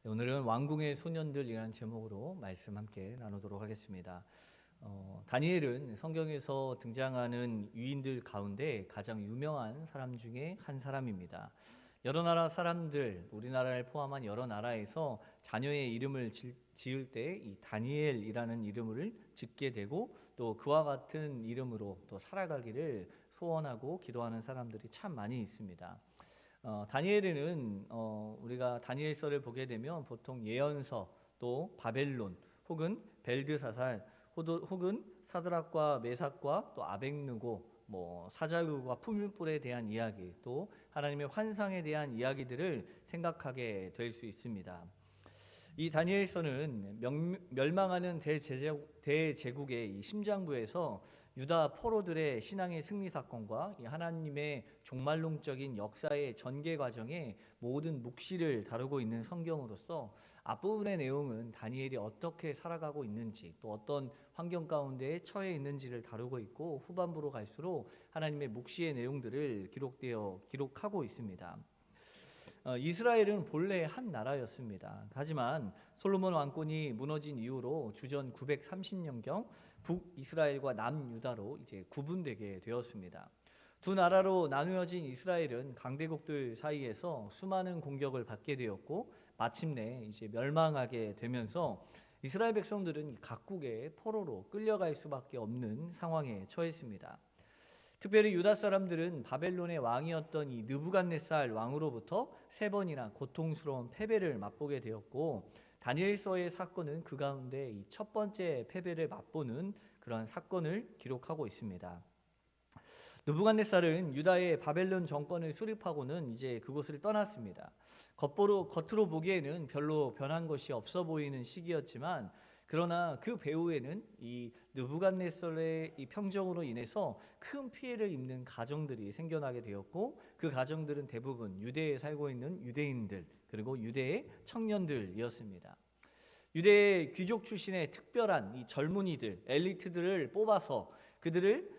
오늘은 왕궁의 소년들이라는 제목으로 말씀 함께 나누도록 하겠습니다. 다니엘은 성경에서 등장하는 유인들 가운데 가장 유명한 사람 중에 한 사람입니다. 여러 나라 사람들, 우리나라를 포함한 여러 나라에서 자녀의 이름을 지을 때 이 다니엘이라는 이름을 짓게 되고 또 그와 같은 이름으로 또 살아가기를 소원하고 기도하는 사람들이 참 많이 있습니다. 다니엘에는 우리가 다니엘서를 보게 되면 보통 예언서 또 바벨론 혹은 벨드사살 혹은 사드락과 메삭과 또 아벡느고 사자굴과 풀물불에 대한 이야기 또 하나님의 환상에 대한 이야기들을 생각하게 될 수 있습니다. 이 다니엘서는 멸망하는 대제국의 이 심장부에서 유다 포로들의 신앙의 승리 사건과 이 하나님의 종말론적인 역사의 전개 과정의 모든 묵시를 다루고 있는 성경으로서 앞부분의 내용은 다니엘이 어떻게 살아가고 있는지 또 어떤 환경 가운데 처해 있는지를 다루고 있고 후반부로 갈수록 하나님의 묵시의 내용들을 기록하고 있습니다. 이스라엘은 본래 한 나라였습니다. 하지만 솔로몬 왕권이 무너진 이후로 주전 930년경 북이스라엘과 남유다로 이제 구분되게 되었습니다. 두 나라로 나누어진 이스라엘은 강대국들 사이에서 수많은 공격을 받게 되었고 마침내 이제 멸망하게 되면서 이스라엘 백성들은 각국의 포로로 끌려갈 수밖에 없는 상황에 처했습니다. 특별히 유다 사람들은 바벨론의 왕이었던 이 느부갓네살 왕으로부터 세 번이나 고통스러운 패배를 맛보게 되었고 다니엘서의 사건은 그 가운데 이 첫 번째 패배를 맛보는 그런 사건을 기록하고 있습니다. 느부갓네살은 유다의 바벨론 정권을 수립하고는 이제 그곳을 떠났습니다. 겉으로 보기에는 별로 변한 것이 없어 보이는 시기였지만 그러나 그 배후에는 이 느부갓네살의 이 평정으로 인해서 큰 피해를 입는 가정들이 생겨나게 되었고 그 가정들은 대부분 유대에 살고 있는 유대인들 그리고 유대의 청년들이었습니다. 유대 귀족 출신의 특별한 이 젊은이들, 엘리트들을 뽑아서 그들을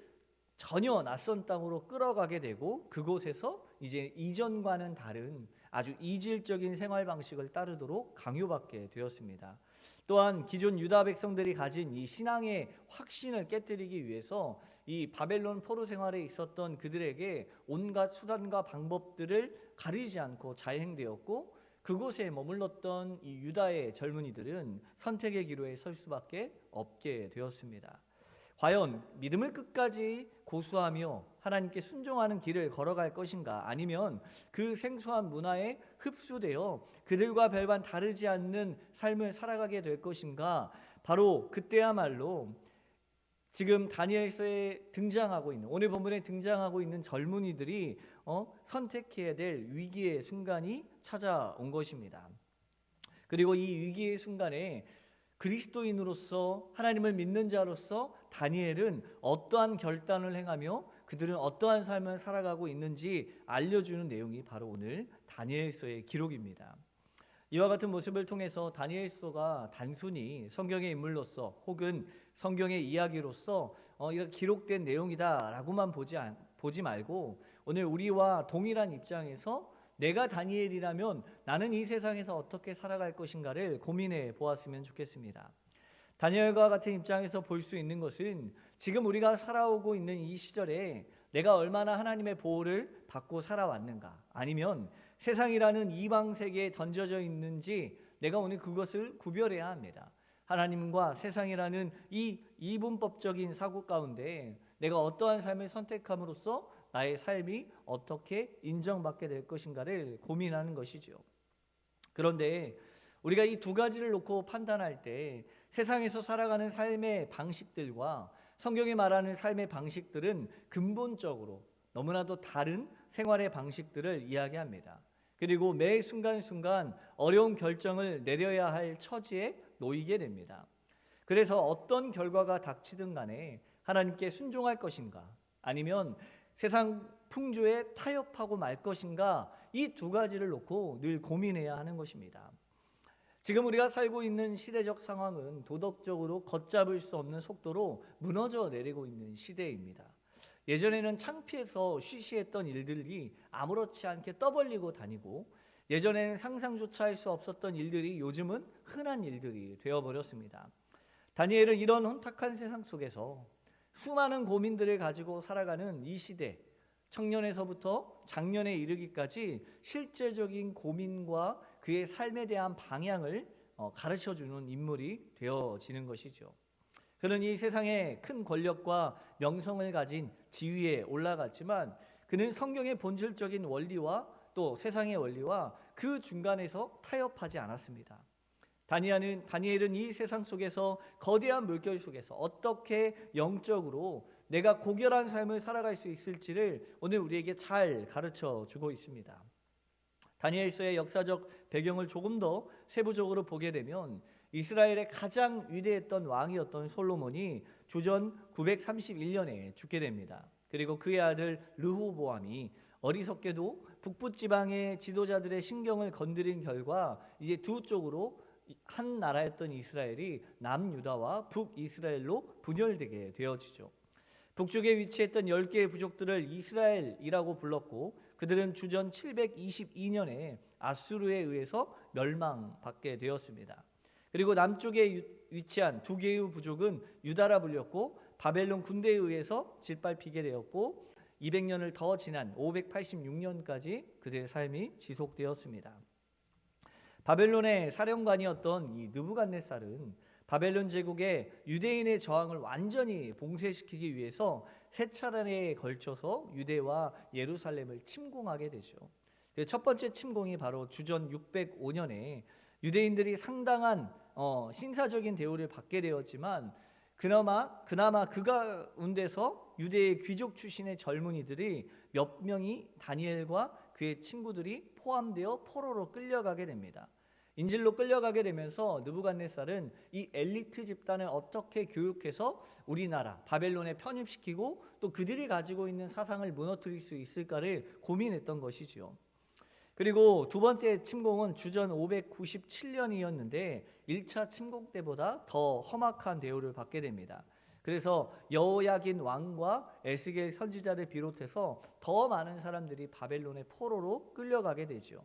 전혀 낯선 땅으로 끌어가게 되고 그곳에서 이제 이전과는 다른 아주 이질적인 생활 방식을 따르도록 강요받게 되었습니다. 또한 기존 유다 백성들이 가진 이 신앙의 확신을 깨뜨리기 위해서 이 바벨론 포로 생활에 있었던 그들에게 온갖 수단과 방법들을 가리지 않고 자행되었고 그곳에 머물렀던 이 유다의 젊은이들은 선택의 기로에 설 수밖에 없게 되었습니다. 과연 믿음을 끝까지 고수하며 하나님께 순종하는 길을 걸어갈 것인가 아니면 그 생소한 문화에 흡수되어 그들과 별반 다르지 않는 삶을 살아가게 될 것인가. 바로 그때야말로 지금 다니엘서에 등장하고 있는 오늘 본문에 등장하고 있는 젊은이들이 선택해야 될 위기의 순간이 찾아온 것입니다. 그리고 이 위기의 순간에 그리스도인으로서 하나님을 믿는 자로서 다니엘은 어떠한 결단을 행하며 그들은 어떠한 삶을 살아가고 있는지 알려주는 내용이 바로 오늘 다니엘서의 기록입니다. 이와 같은 모습을 통해서 다니엘서가 단순히 성경의 인물로서 혹은 성경의 이야기로서 이렇게 기록된 내용이다라고만 보지 말고 오늘 우리와 동일한 입장에서 내가 다니엘이라면 나는 이 세상에서 어떻게 살아갈 것인가를 고민해 보았으면 좋겠습니다. 다니엘과 같은 입장에서 볼 수 있는 것은 지금 우리가 살아오고 있는 이 시절에 내가 얼마나 하나님의 보호를 받고 살아왔는가 아니면 세상이라는 이방 세계에 던져져 있는지 내가 오늘 그것을 구별해야 합니다. 하나님과 세상이라는 이 이분법적인 사고 가운데 내가 어떠한 삶을 선택함으로써 나의 삶이 어떻게 인정받게 될 것인가를 고민하는 것이죠. 그런데 우리가 이 두 가지를 놓고 판단할 때 세상에서 살아가는 삶의 방식들과 성경이 말하는 삶의 방식들은 근본적으로 너무나도 다른 생활의 방식들을 이야기합니다. 그리고 매 순간순간 어려운 결정을 내려야 할 처지에 놓이게 됩니다. 그래서 어떤 결과가 닥치든 간에 하나님께 순종할 것인가 아니면 세상 풍조에 타협하고 말 것인가 이 두 가지를 놓고 늘 고민해야 하는 것입니다. 지금 우리가 살고 있는 시대적 상황은 도덕적으로 걷잡을 수 없는 속도로 무너져 내리고 있는 시대입니다. 예전에는 창피해서 쉬쉬했던 일들이 아무렇지 않게 떠벌리고 다니고 예전에는 상상조차 할 수 없었던 일들이 요즘은 흔한 일들이 되어버렸습니다. 다니엘은 이런 혼탁한 세상 속에서 수많은 고민들을 가지고 살아가는 이 시대, 청년에서부터 장년에 이르기까지 실제적인 고민과 그의 삶에 대한 방향을 가르쳐주는 인물이 되어지는 것이죠. 그는 이 세상에 큰 권력과 명성을 가진 지위에 올라갔지만 그는 성경의 본질적인 원리와 또 세상의 원리와 그 중간에서 타협하지 않았습니다. 다니엘은 이 세상 속에서 거대한 물결 속에서 어떻게 영적으로 내가 고결한 삶을 살아갈 수 있을지를 오늘 우리에게 잘 가르쳐 주고 있습니다. 다니엘서의 역사적 배경을 조금 더 세부적으로 보게 되면 이스라엘의 가장 위대했던 왕이었던 솔로몬이 주전 931년에 죽게 됩니다. 그리고 그의 아들 르호보암이 어리석게도 북부 지방의 지도자들의 신경을 건드린 결과 이제 두 쪽으로 한 나라였던 이스라엘이 남유다와 북이스라엘로 분열되게 되어지죠. 북쪽에 위치했던 10개의 부족들을 이스라엘이라고 불렀고 그들은 주전 722년에 아수르에 의해서 멸망받게 되었습니다. 그리고 남쪽에 위치한 두 개의 부족은 유다라 불렸고 바벨론 군대에 의해서 짓밟히게 되었고 200년을 더 지난 586년까지 그들의 삶이 지속되었습니다. 바벨론의 사령관이었던 이 느부갓네살은 바벨론 제국의 유대인의 저항을 완전히 봉쇄시키기 위해서 세 차례에 걸쳐서 유대와 예루살렘을 침공하게 되죠. 첫 번째 침공이 바로 주전 605년에 유대인들이 상당한 신사적인 대우를 받게 되었지만 그나마 그 가운데서 유대의 귀족 출신의 젊은이들이 몇 명이 다니엘과 그의 친구들이 포함되어 포로로 끌려가게 됩니다. 인질로 끌려가게 되면서 느부갓네살은 이 엘리트 집단을 어떻게 교육해서 우리나라 바벨론에 편입시키고 또 그들이 가지고 있는 사상을 무너뜨릴 수 있을까를 고민했던 것이지요. 그리고 두 번째 침공은 주전 597년이었는데 1차 침공 때보다 더 험악한 대우를 받게 됩니다. 그래서 여호야긴 왕과 에스겔 선지자를 비롯해서 더 많은 사람들이 바벨론의 포로로 끌려가게 되죠.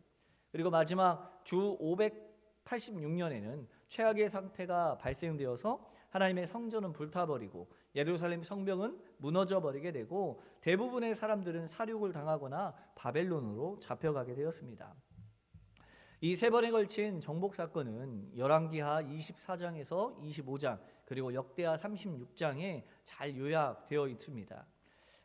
그리고 마지막 주 586년에는 최악의 상태가 발생되어서 하나님의 성전은 불타버리고 예루살렘 성벽은 무너져버리게 되고 대부분의 사람들은 사륙을 당하거나 바벨론으로 잡혀가게 되었습니다. 이 세 번에 걸친 정복 사건은 열왕기하 24장에서 25장 그리고 역대하 36장에 잘 요약되어 있습니다.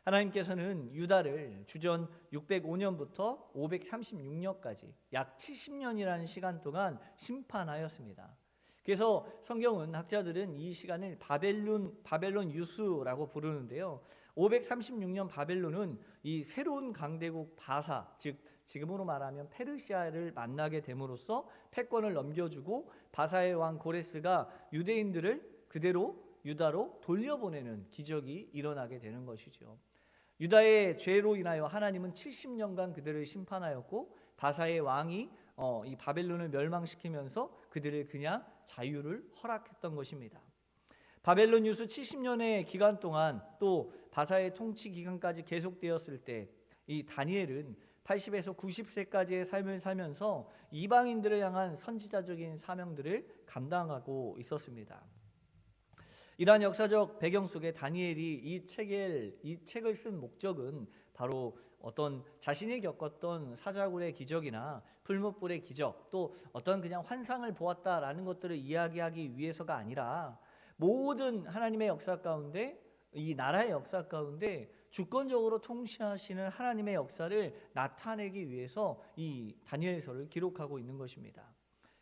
하나님께서는 유다를 주전 605년부터 536년까지 약 70년이라는 시간 동안 심판하였습니다. 그래서 성경은 학자들은 이 시간을 바벨론 유수라고 부르는데요. 536년 바벨론은 이 새로운 강대국 바사, 즉 지금으로 말하면 페르시아를 만나게 됨으로써 패권을 넘겨주고 바사의 왕 고레스가 유대인들을 그대로 유다로 돌려보내는 기적이 일어나게 되는 것이죠. 유다의 죄로 인하여 하나님은 70년간 그들을 심판하였고 바사의 왕이 이 바벨론을 멸망시키면서 그들을 그냥 자유를 허락했던 것입니다. 바벨론 유수 70년의 기간 동안 또 바사의 통치 기간까지 계속되었을 때 이 다니엘은 80에서 90세까지의 삶을 살면서 이방인들을 향한 선지자적인 사명들을 감당하고 있었습니다. 이러한 역사적 배경 속에 다니엘이 이 책을 쓴 목적은 바로 어떤 자신이 겪었던 사자굴의 기적이나 풀무불의 기적 또 어떤 그냥 환상을 보았다라는 것들을 이야기하기 위해서가 아니라 모든 하나님의 역사 가운데 이 나라의 역사 가운데 주권적으로 통치하시는 하나님의 역사를 나타내기 위해서 이 다니엘서를 기록하고 있는 것입니다.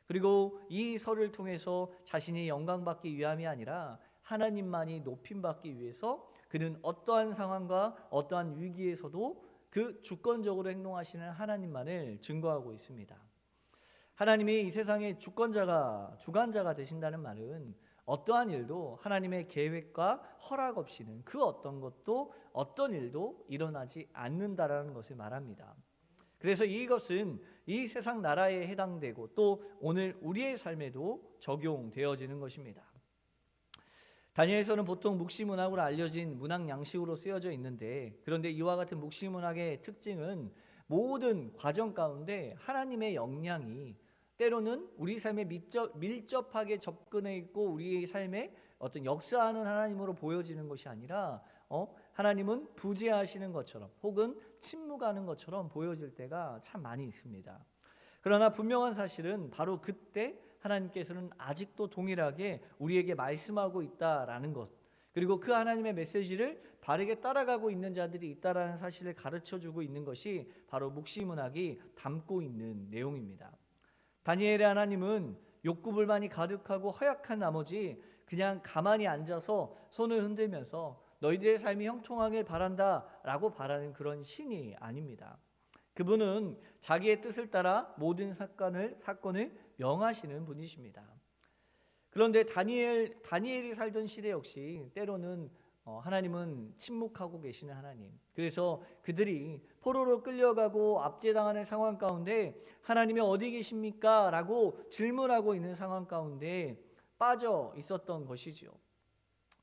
그리고 이 서를 통해서 자신이 영광받기 위함이 아니라 하나님만이 높임받기 위해서 그는 어떠한 상황과 어떠한 위기에서도 그 주권적으로 행동하시는 하나님만을 증거하고 있습니다. 하나님이 이 세상의 주관자가 되신다는 말은 어떠한 일도 하나님의 계획과 허락 없이는 그 어떤 것도 어떤 일도 일어나지 않는다라는 것을 말합니다. 그래서 이것은 이 세상 나라에 해당되고 또 오늘 우리의 삶에도 적용되어지는 것입니다. 다니엘서는 보통 묵시문학으로 알려진 문학 양식으로 쓰여져 있는데 그런데 이와 같은 묵시문학의 특징은 모든 과정 가운데 하나님의 영향이 때로는 우리 삶에 밀접하게 접근해 있고 우리의 삶에 어떤 역사하는 하나님으로 보여지는 것이 아니라 하나님은 부재하시는 것처럼 혹은 침묵하는 것처럼 보여질 때가 참 많이 있습니다. 그러나 분명한 사실은 바로 그때 하나님께서는 아직도 동일하게 우리에게 말씀하고 있다라는 것, 그리고 그 하나님의 메시지를 바르게 따라가고 있는 자들이 있다라는 사실을 가르쳐주고 있는 것이 바로 묵시문학이 담고 있는 내용입니다. 다니엘의 하나님은 욕구불만이 가득하고 허약한 나머지 그냥 가만히 앉아서 손을 흔들면서 너희들의 삶이 형통하길 바란다라고 바라는 그런 신이 아닙니다. 그분은 자기의 뜻을 따라 모든 사건을 명하시는 분이십니다. 그런데 다니엘이 살던 시대 역시 때로는 하나님은 침묵하고 계시는 하나님. 그래서 그들이 포로로 끌려가고 압제당하는 상황 가운데 하나님이 어디 계십니까? 라고 질문하고 있는 상황 가운데 빠져 있었던 것이죠.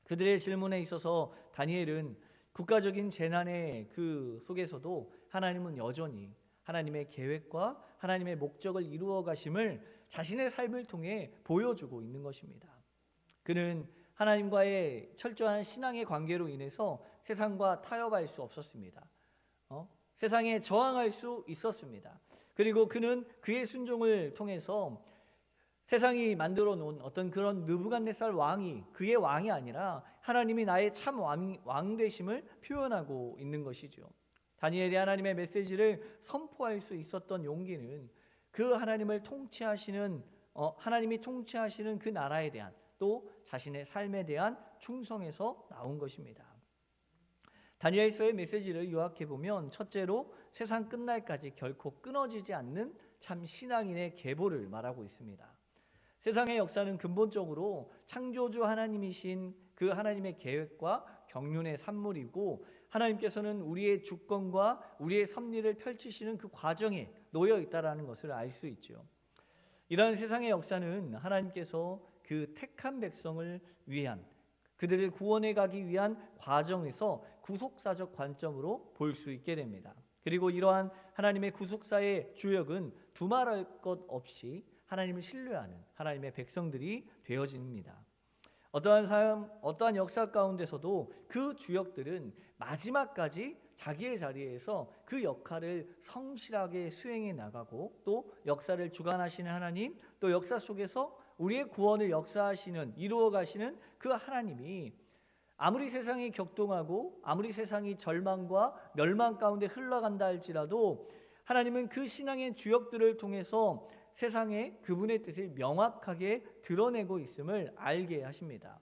그들의 질문에 있어서 다니엘은 국가적인 재난의 그 속에서도 하나님은 여전히 하나님의 계획과 하나님의 목적을 이루어 가심을 자신의 삶을 통해 보여주고 있는 것입니다. 그는 하나님과의 철저한 신앙의 관계로 인해서 세상과 타협할 수 없었습니다. 세상에 저항할 수 있었습니다. 그리고 그는 그의 순종을 통해서 세상이 만들어 놓은 어떤 그런 느부갓네살 왕이 그의 왕이 아니라 하나님이 나의 참 왕 되심을 표현하고 있는 것이죠. 다니엘이 하나님의 메시지를 선포할 수 있었던 용기는 그 하나님을 통치하시는 하나님이 통치하시는 그 나라에 대한 또 자신의 삶에 대한 충성에서 나온 것입니다. 다니엘서의 메시지를 요약해 보면 첫째로 세상 끝날까지 결코 끊어지지 않는 참 신앙인의 계보를 말하고 있습니다. 세상의 역사는 근본적으로 창조주 하나님이신 그 하나님의 계획과 경륜의 산물이고 하나님께서는 우리의 주권과 우리의 섭리를 펼치시는 그 과정에 놓여 있다라는 것을 알 수 있죠. 이러한 세상의 역사는 하나님께서 그 택한 백성을 위한 그들을 구원해 가기 위한 과정에서 구속사적 관점으로 볼 수 있게 됩니다. 그리고 이러한 하나님의 구속사의 주역은 두말할 것 없이 하나님을 신뢰하는 하나님의 백성들이 되어집니다. 어떠한 역사 가운데서도 그 주역들은 마지막까지 자기의 자리에서 그 역할을 성실하게 수행해 나가고 또 역사를 주관하시는 하나님, 또 역사 속에서 우리의 구원을 이루어 가시는 그 하나님이 아무리 세상이 격동하고 아무리 세상이 절망과 멸망 가운데 흘러간다 할지라도 하나님은 그 신앙의 주역들을 통해서 세상에 그분의 뜻을 명확하게 드러내고 있음을 알게 하십니다.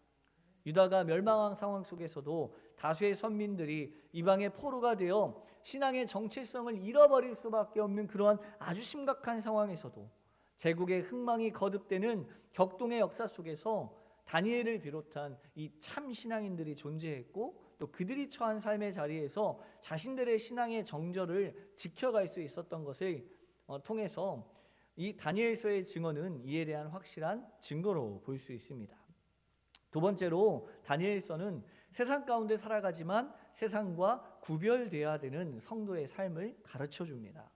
유다가 멸망한 상황 속에서도 다수의 선민들이 이방의 포로가 되어 신앙의 정체성을 잃어버릴 수밖에 없는 그러한 아주 심각한 상황에서도 제국의 흥망이 거듭되는 격동의 역사 속에서 다니엘을 비롯한 이 참 신앙인들이 존재했고 또 그들이 처한 삶의 자리에서 자신들의 신앙의 정절을 지켜갈 수 있었던 것을 통해서 이 다니엘서의 증언은 이에 대한 확실한 증거로 볼 수 있습니다. 두 번째로 다니엘서는 세상 가운데 살아가지만 세상과 구별되어야 되는 성도의 삶을 가르쳐 줍니다.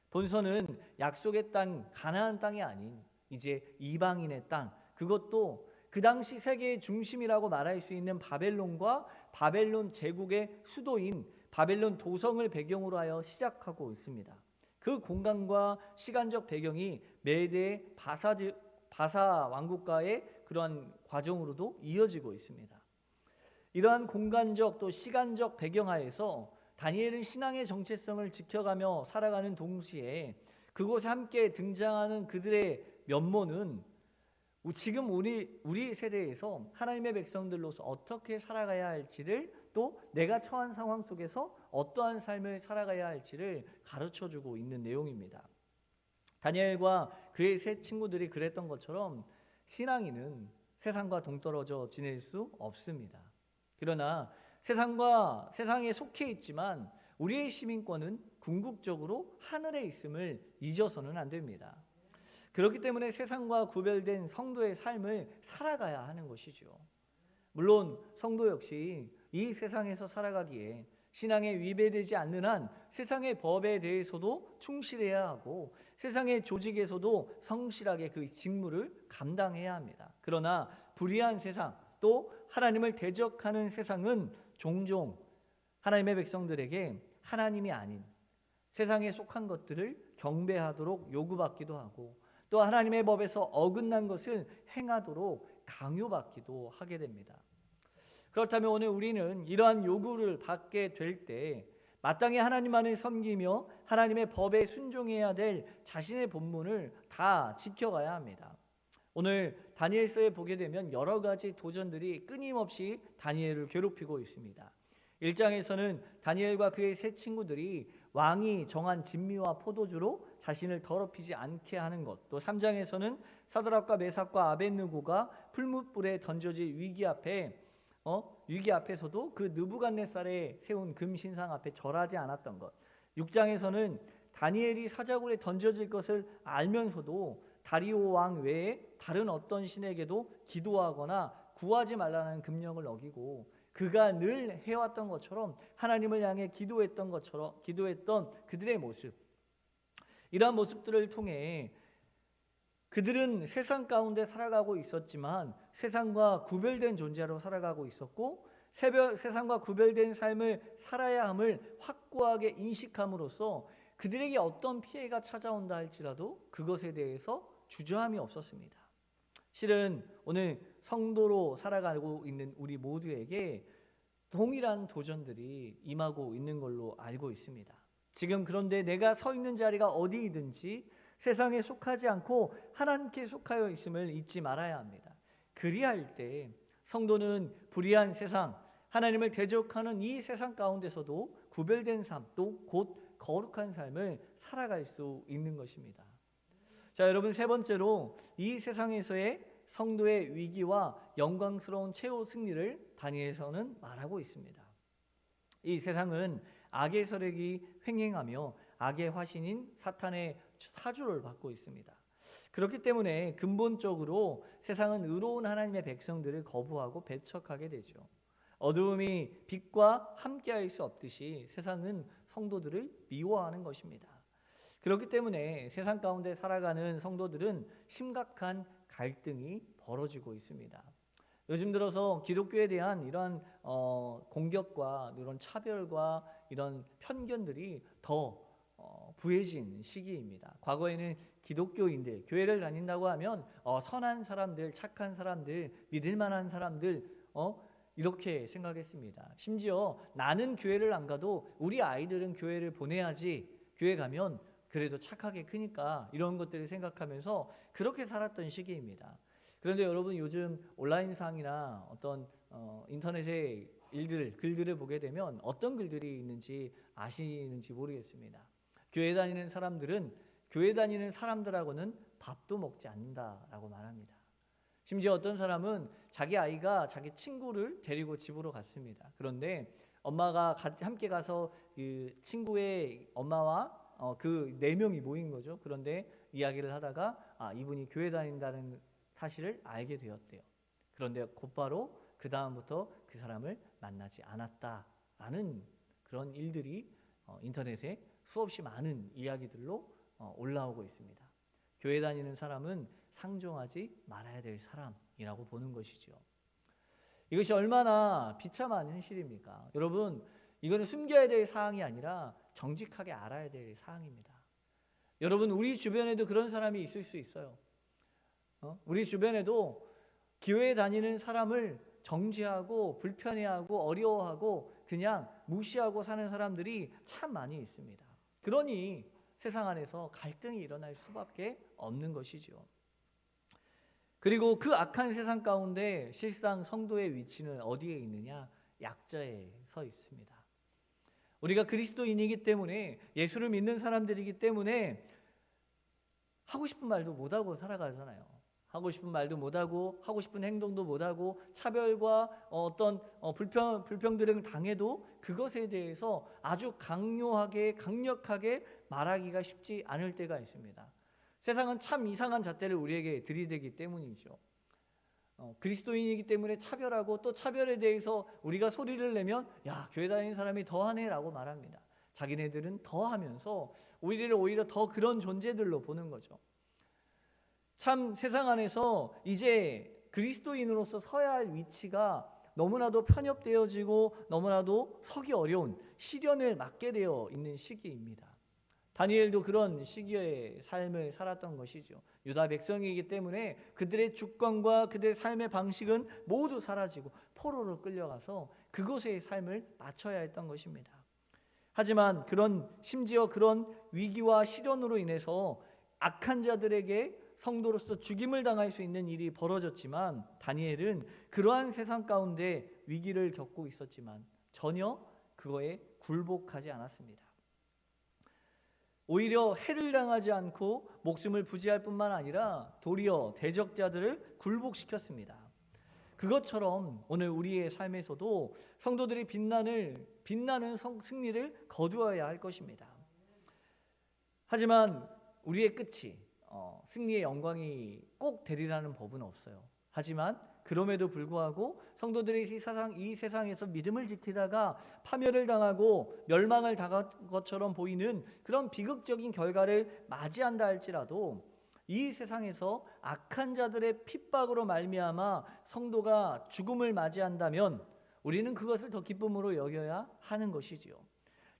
본서는 약속의 땅 가나안 땅이 아닌 이제 이방인의 땅, 그것도 그 당시 세계의 중심이라고 말할 수 있는 바벨론과 바벨론 제국의 수도인 바벨론 도성을 배경으로 하여 시작하고 있습니다. 그 공간과 시간적 배경이 메대 바사 왕국가의 그러한 과정으로도 이어지고 있습니다. 이러한 공간적 또 시간적 배경하에서 다니엘은 신앙의 정체성을 지켜가며 살아가는 동시에 그곳에 함께 등장하는 그들의 면모는 지금 우리 세대에서 하나님의 백성들로서 어떻게 살아가야 할지를 또 내가 처한 상황 속에서 어떠한 삶을 살아가야 할지를 가르쳐주고 있는 내용입니다. 다니엘과 그의 세 친구들이 그랬던 것처럼 신앙인은 세상과 동떨어져 지낼 수 없습니다. 그러나 세상에 속해 있지만 우리의 시민권은 궁극적으로 하늘에 있음을 잊어서는 안 됩니다. 그렇기 때문에 세상과 구별된 성도의 삶을 살아가야 하는 것이죠. 물론 성도 역시 이 세상에서 살아가기에 신앙에 위배되지 않는 한 세상의 법에 대해서도 충실해야 하고 세상의 조직에서도 성실하게 그 직무를 감당해야 합니다. 그러나 불의한 세상, 또 하나님을 대적하는 세상은 종종 하나님의 백성들에게 하나님이 아닌 세상에 속한 것들을 경배하도록 요구받기도 하고 또 하나님의 법에서 어긋난 것을 행하도록 강요받기도 하게 됩니다. 그렇다면 오늘 우리는 이러한 요구를 받게 될 때 마땅히 하나님만을 섬기며 하나님의 법에 순종해야 될 자신의 본분을 다 지켜가야 합니다. 오늘 다니엘서에 보게 되면 여러 가지 도전들이 끊임없이 다니엘을 괴롭히고 있습니다. 1장에서는 다니엘과 그의 세 친구들이 왕이 정한 진미와 포도주로 자신을 더럽히지 않게 하는 것, 또 3장에서는 사드락과 메삭과 아벳느고가 풀무불에 던져질 위기 앞에서도 그 느부갓네살에 세운 금 신상 앞에 절하지 않았던 것, 6장에서는 다니엘이 사자굴에 던져질 것을 알면서도 다리오 왕 외에 다른 어떤 신에게도 기도하거나 구하지 말라는 금령을 어기고 그가 늘 해왔던 것처럼 하나님을 향해 기도했던 그들의 모습, 이러한 모습들을 통해 그들은 세상 가운데 살아가고 있었지만 세상과 구별된 존재로 살아가고 있었고 세상과 구별된 삶을 살아야 함을 확고하게 인식함으로써 그들에게 어떤 피해가 찾아온다 할지라도 그것에 대해서 주저함이 없었습니다. 실은 오늘 성도로 살아가고 있는 우리 모두에게 동일한 도전들이 임하고 있는 걸로 알고 있습니다. 지금 그런데 내가 서 있는 자리가 어디이든지 세상에 속하지 않고 하나님께 속하여 있음을 잊지 말아야 합니다. 그리할 때 성도는 불의한 세상, 하나님을 대적하는 이 세상 가운데서도 구별된 삶, 또 곧 거룩한 삶을 살아갈 수 있는 것입니다. 자, 여러분, 세 번째로 이 세상에서의 성도의 위기와 영광스러운 최후 승리를 다니엘서는 말하고 있습니다. 이 세상은 악의 세력이 횡행하며 악의 화신인 사탄의 사주를 받고 있습니다. 그렇기 때문에 근본적으로 세상은 의로운 하나님의 백성들을 거부하고 배척하게 되죠. 어두움이 빛과 함께할 수 없듯이 세상은 성도들을 미워하는 것입니다. 그렇기 때문에 세상 가운데 살아가는 성도들은 심각한 갈등이 벌어지고 있습니다. 요즘 들어서 기독교에 대한 이런 공격과 이런 차별과 이런 편견들이 더 부해진 시기입니다. 과거에는 기독교인들, 교회를 다닌다고 하면 선한 사람들, 착한 사람들, 믿을 만한 사람들 이렇게 생각했습니다. 심지어 나는 교회를 안 가도 우리 아이들은 교회를 보내야지, 교회 가면 그래도 착하게 크니까, 이런 것들을 생각하면서 그렇게 살았던 시기입니다. 그런데 여러분, 요즘 온라인상이나 어떤 인터넷의 글들을 보게 되면 어떤 글들이 있는지 아시는지 모르겠습니다. 교회 다니는 사람들은 교회 다니는 사람들하고는 밥도 먹지 않는다라고 말합니다. 심지어 어떤 사람은 자기 아이가 자기 친구를 데리고 집으로 갔습니다. 그런데 엄마가 함께 가서 그 친구의 엄마와 그 4명이 모인 거죠. 그런데 이야기를 하다가 이분이 교회 다닌다는 사실을 알게 되었대요. 그런데 곧바로 그 다음부터 그 사람을 만나지 않았다라는 그런 일들이 인터넷에 수없이 많은 이야기들로 올라오고 있습니다. 교회 다니는 사람은 상종하지 말아야 될 사람이라고 보는 것이죠. 이것이 얼마나 비참한 현실입니까? 여러분, 이거는 숨겨야 될 사항이 아니라 정직하게 알아야 될 사항입니다. 여러분, 우리 주변에도 그런 사람이 있을 수 있어요. 우리 주변에도 교회 다니는 사람을 정죄하고 불편해하고 어려워하고 그냥 무시하고 사는 사람들이 참 많이 있습니다. 그러니 세상 안에서 갈등이 일어날 수밖에 없는 것이죠. 그리고 그 악한 세상 가운데 실상 성도의 위치는 어디에 있느냐? 약자에 서 있습니다. 우리가 그리스도인이기 때문에, 예수를 믿는 사람들이기 때문에 하고 싶은 말도 못하고 살아가잖아요. 하고 싶은 말도 못하고 하고 싶은 행동도 못하고 차별과 어떤 불평들을 당해도 그것에 대해서 아주 강력하게 말하기가 쉽지 않을 때가 있습니다. 세상은 참 이상한 잣대를 우리에게 들이대기 때문이죠. 그리스도인이기 때문에 차별하고 또 차별에 대해서 우리가 소리를 내면 야, 교회 다니는 사람이 더하네라고 말합니다. 자기네들은 더하면서 우리를 오히려 더 그런 존재들로 보는 거죠. 참 세상 안에서 이제 그리스도인으로서 서야 할 위치가 너무나도 편협되어지고 너무나도 서기 어려운 시련을 맞게 되어 있는 시기입니다. 다니엘도 그런 시기의 삶을 살았던 것이죠. 유다 백성이기 때문에 그들의 주권과 그들의 삶의 방식은 모두 사라지고 포로로 끌려가서 그곳의 삶을 마쳐야 했던 것입니다. 하지만 심지어 그런 위기와 시련으로 인해서 악한 자들에게 성도로서 죽임을 당할 수 있는 일이 벌어졌지만 다니엘은 그러한 세상 가운데 위기를 겪고 있었지만 전혀 그거에 굴복하지 않았습니다. 오히려 해를 당하지 않고 목숨을 부지할 뿐만 아니라 도리어 대적자들을 굴복시켰습니다. 그것처럼 오늘 우리의 삶에서도 성도들이 빛나는 승리를 거두어야 할 것입니다. 하지만 우리의 끝이 승리의 영광이 꼭 되리라는 법은 없어요. 하지만 그럼에도 불구하고 성도들이 이 세상에서 믿음을 지키다가 파멸을 당하고 멸망을 당한 것처럼 보이는 그런 비극적인 결과를 맞이한다 할지라도 이 세상에서 악한 자들의 핍박으로 말미암아 성도가 죽음을 맞이한다면 우리는 그것을 더 기쁨으로 여겨야 하는 것이지요.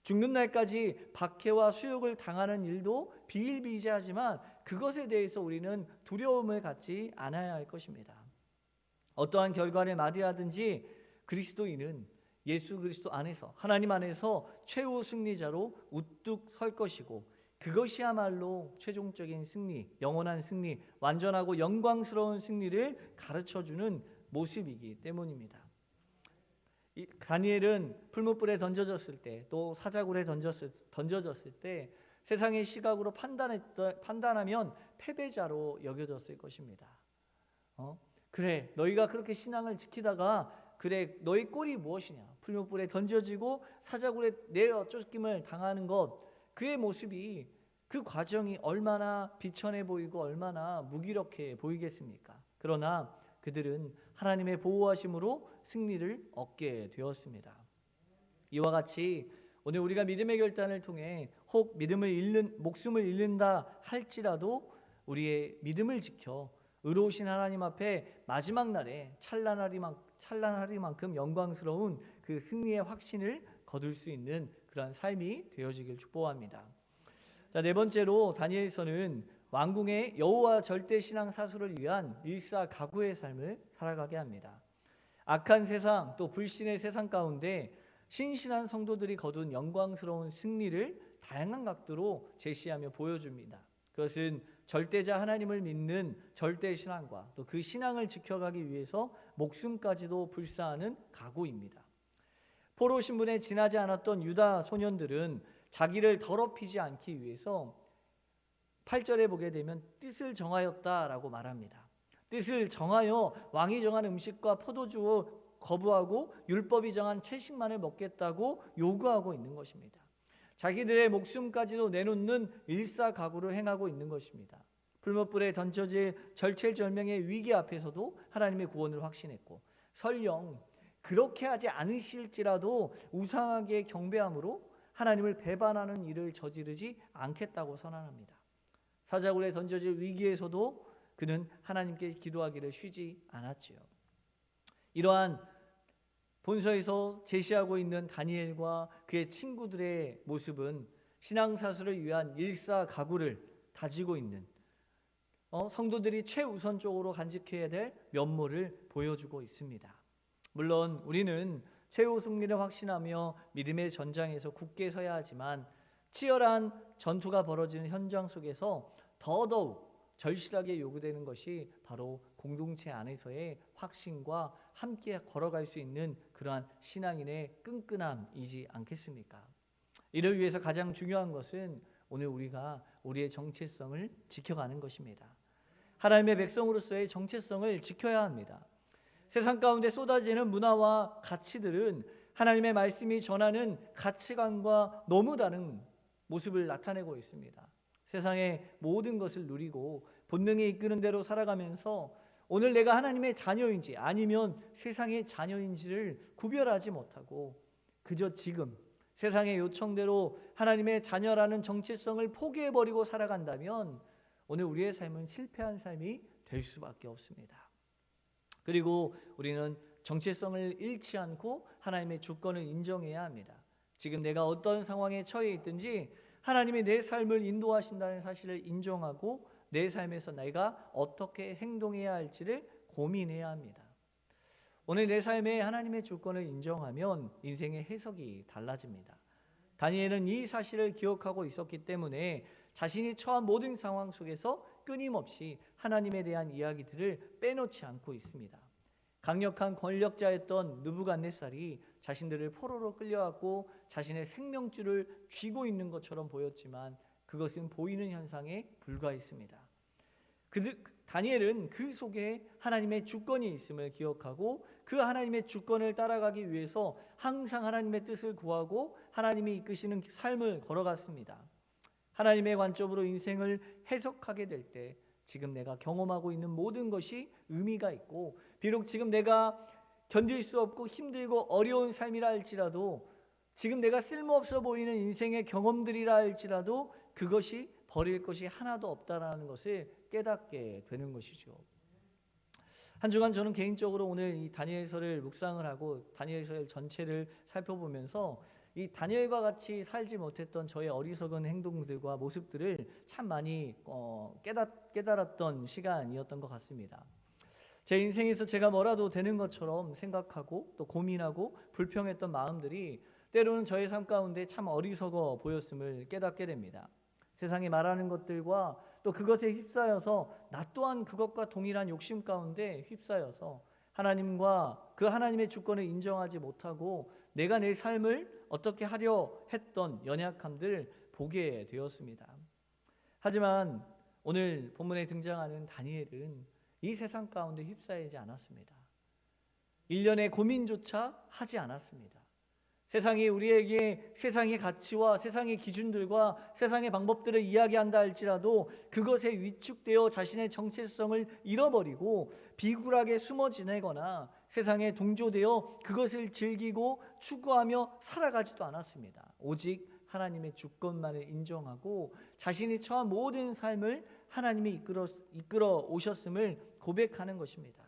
죽는 날까지 박해와 수욕을 당하는 일도 비일비재하지만 그것에 대해서 우리는 두려움을 갖지 않아야 할 것입니다. 어떠한 결과를 맞이하든지 그리스도인은 예수 그리스도 안에서 하나님 안에서 최후 승리자로 우뚝 설 것이고 그것이야말로 최종적인 승리, 영원한 승리, 완전하고 영광스러운 승리를 가르쳐주는 모습이기 때문입니다. 다니엘은 풀무불에 던져졌을 때 또 사자굴에 던져졌을 때 세상의 시각으로 판단하면 패배자로 여겨졌을 것입니다. 그래, 너희가 그렇게 신앙을 지키다가 그래, 너희 꼴이 무엇이냐? 풀무불에 던져지고 사자굴에 내어 쫓김을 당하는 것, 그의 모습이, 그 과정이 얼마나 비천해 보이고 얼마나 무기력해 보이겠습니까? 그러나 그들은 하나님의 보호하심으로 승리를 얻게 되었습니다. 이와 같이 오늘 우리가 믿음의 결단을 통해 혹 목숨을 잃는다 할지라도 우리의 믿음을 지켜 의로우신 하나님 앞에 마지막 날에 찬란하리만큼 영광스러운 그 승리의 확신을 거둘 수 있는 그런 삶이 되어지길 축복합니다. 자, 네 번째로 다니엘서는 왕궁의 여호와 절대 신앙 사수를 위한 일사가구의 삶을 살아가게 합니다. 악한 세상 또 불신의 세상 가운데 신실한 성도들이 거둔 영광스러운 승리를 다양한 각도로 제시하며 보여줍니다. 그것은 절대자 하나님을 믿는 절대 신앙과 또 그 신앙을 지켜가기 위해서 목숨까지도 불사하는 각오입니다. 포로 신분에 지나지 않았던 유다 소년들은 자기를 더럽히지 않기 위해서 8절에 보게 되면 뜻을 정하였다라고 말합니다. 뜻을 정하여 왕이 정한 음식과 포도주を거부하고 율법이 정한 채식만을 먹겠다고 요구하고 있는 것입니다. 자기들의 목숨까지도 내놓는 일사가구를 행하고 있는 것입니다. 풀무불에 던져질 절체절명의 위기 앞에서도 하나님의 구원을 확신했고 설령 그렇게 하지 않으실지라도 우상하게 경배함으로 하나님을 배반하는 일을 저지르지 않겠다고 선언합니다. 사자굴에 던져질 위기에서도 그는 하나님께 기도하기를 쉬지 않았지요. 이러한 본서에서 제시하고 있는 다니엘과 그의 친구들의 모습은 신앙사수를 위한 일사가구를 다지고 있는 성도들이 최우선적으로 간직해야 될 면모를 보여주고 있습니다. 물론 우리는 최후 승리를 확신하며 믿음의 전장에서 굳게 서야 하지만 치열한 전투가 벌어지는 현장 속에서 더더욱 절실하게 요구되는 것이 바로 공동체 안에서의 확신과 함께 걸어갈 수 있는 그러한 신앙인의 끈끈함이지 않겠습니까? 이를 위해서 가장 중요한 것은 오늘 우리가 우리의 정체성을 지켜가는 것입니다. 하나님의 백성으로서의 정체성을 지켜야 합니다. 세상 가운데 쏟아지는 문화와 가치들은 하나님의 말씀이 전하는 가치관과 너무 다른 모습을 나타내고 있습니다. 세상의 모든 것을 누리고 본능이 이끄는 대로 살아가면서 오늘 내가 하나님의 자녀인지 아니면 세상의 자녀인지를 구별하지 못하고 그저 지금 세상의 요청대로 하나님의 자녀라는 정체성을 포기해버리고 살아간다면 오늘 우리의 삶은 실패한 삶이 될 수밖에 없습니다. 그리고 우리는 정체성을 잃지 않고 하나님의 주권을 인정해야 합니다. 지금 내가 어떤 상황에 처해 있든지 하나님이 내 삶을 인도하신다는 사실을 인정하고 내 삶에서 내가 어떻게 행동해야 할지를 고민해야 합니다. 오늘 내 삶에 하나님의 주권을 인정하면 인생의 해석이 달라집니다. 다니엘은 이 사실을 기억하고 있었기 때문에 자신이 처한 모든 상황 속에서 끊임없이 하나님에 대한 이야기들을 빼놓지 않고 있습니다. 강력한 권력자였던 느부갓네살이 자신들을 포로로 끌려왔고 자신의 생명줄을 쥐고 있는 것처럼 보였지만 그것은 보이는 현상에 불과했습니다. 다니엘은 그 속에 하나님의 주권이 있음을 기억하고 그 하나님의 주권을 따라가기 위해서 항상 하나님의 뜻을 구하고 하나님이 이끄시는 삶을 걸어갔습니다. 하나님의 관점으로 인생을 해석하게 될 때 지금 내가 경험하고 있는 모든 것이 의미가 있고 비록 지금 내가 견딜 수 없고 힘들고 어려운 삶이라 할지라도 지금 내가 쓸모없어 보이는 인생의 경험들이라 할지라도 그것이 버릴 것이 하나도 없다라는 것을 깨닫게 되는 것이죠. 한 주간 저는 개인적으로 오늘 이 다니엘서를 묵상을 하고 다니엘서 전체를 살펴보면서 이 다니엘과 같이 살지 못했던 저의 어리석은 행동들과 모습들을 참 많이 깨달았던 시간이었던 것 같습니다. 제 인생에서 제가 뭐라도 되는 것처럼 생각하고 또 고민하고 불평했던 마음들이 때로는 저의 삶 가운데 참 어리석어 보였음을 깨닫게 됩니다. 세상이 말하는 것들과 또 그것에 휩싸여서 나 또한 그것과 동일한 욕심 가운데 휩싸여서 하나님과 그 하나님의 주권을 인정하지 못하고 내가 내 삶을 어떻게 하려 했던 연약함들을 보게 되었습니다. 하지만 오늘 본문에 등장하는 다니엘은 이 세상 가운데 휩싸이지 않았습니다. 일련의 고민조차 하지 않았습니다. 세상이 우리에게 세상의 가치와 세상의 기준들과 세상의 방법들을 이야기한다 할지라도 그것에 위축되어 자신의 정체성을 잃어버리고 비굴하게 숨어 지내거나 세상에 동조되어 그것을 즐기고 추구하며 살아가지도 않았습니다. 오직 하나님의 주권만을 인정하고 자신이 처한 모든 삶을 하나님이 이끌어 오셨음을 고백하는 것입니다.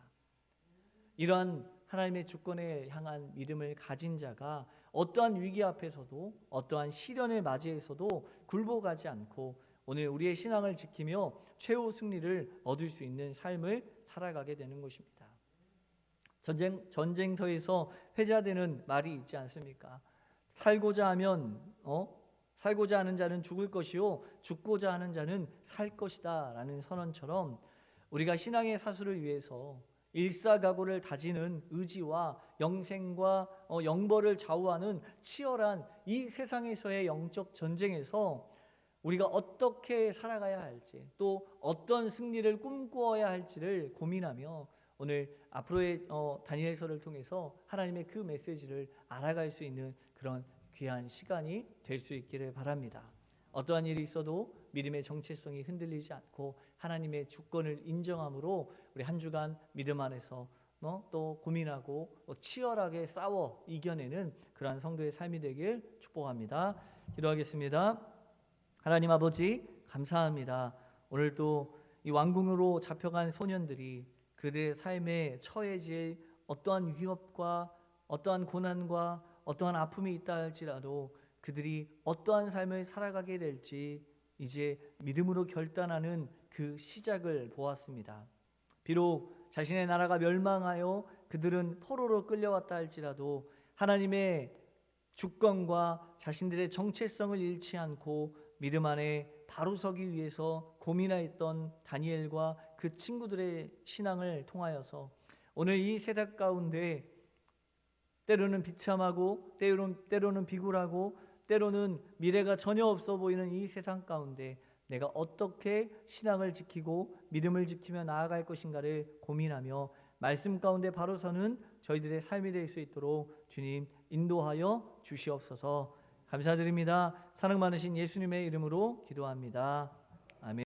이러한 하나님의 주권에 향한 믿음을 가진 자가 어떠한 위기 앞에서도 어떠한 시련을 맞이해서도 굴복하지 않고 오늘 우리의 신앙을 지키며 최후 승리를 얻을 수 있는 삶을 살아가게 되는 것입니다. 전쟁터에서 회자되는 말이 있지 않습니까? 살고자 하는 자는 죽을 것이요 죽고자 하는 자는 살 것이다 라는 선언처럼 우리가 신앙의 사수를 위해서 일사각오를 다지는 의지와 영생과 영벌을 좌우하는 치열한 이 세상에서의 영적 전쟁에서 우리가 어떻게 살아가야 할지 또 어떤 승리를 꿈꾸어야 할지를 고민하며 오늘 앞으로의 다니엘서를 통해서 하나님의 그 메시지를 알아갈 수 있는 그런 귀한 시간이 될 수 있기를 바랍니다. 어떠한 일이 있어도 믿음의 정체성이 흔들리지 않고 하나님의 주권을 인정함으로 우리 한 주간 믿음 안에서 또 고민하고 치열하게 싸워 이겨내는 그러한 성도의 삶이 되길 축복합니다. 기도하겠습니다. 하나님 아버지 감사합니다. 오늘 또 이 왕궁으로 잡혀간 소년들이 그들의 삶에 처해질 어떠한 위협과 어떠한 고난과 어떠한 아픔이 있다 할지라도 그들이 어떠한 삶을 살아가게 될지 이제 믿음으로 결단하는 그 시작을 보았습니다. 비록 자신의 나라가 멸망하여 그들은 포로로 끌려왔다 할지라도 하나님의 주권과 자신들의 정체성을 잃지 않고 믿음 안에 바로 서기 위해서 고민하였던 다니엘과 그 친구들의 신앙을 통하여서 오늘 이 세상 가운데 때로는 비참하고 때로는 비굴하고 때로는 미래가 전혀 없어 보이는 이 세상 가운데 내가 어떻게 신앙을 지키고 믿음을 지키며 나아갈 것인가를 고민하며 말씀 가운데 바로 서는 저희들의 삶이 될 수 있도록 주님 인도하여 주시옵소서. 감사드립니다. 사랑 많으신 예수님의 이름으로 기도합니다.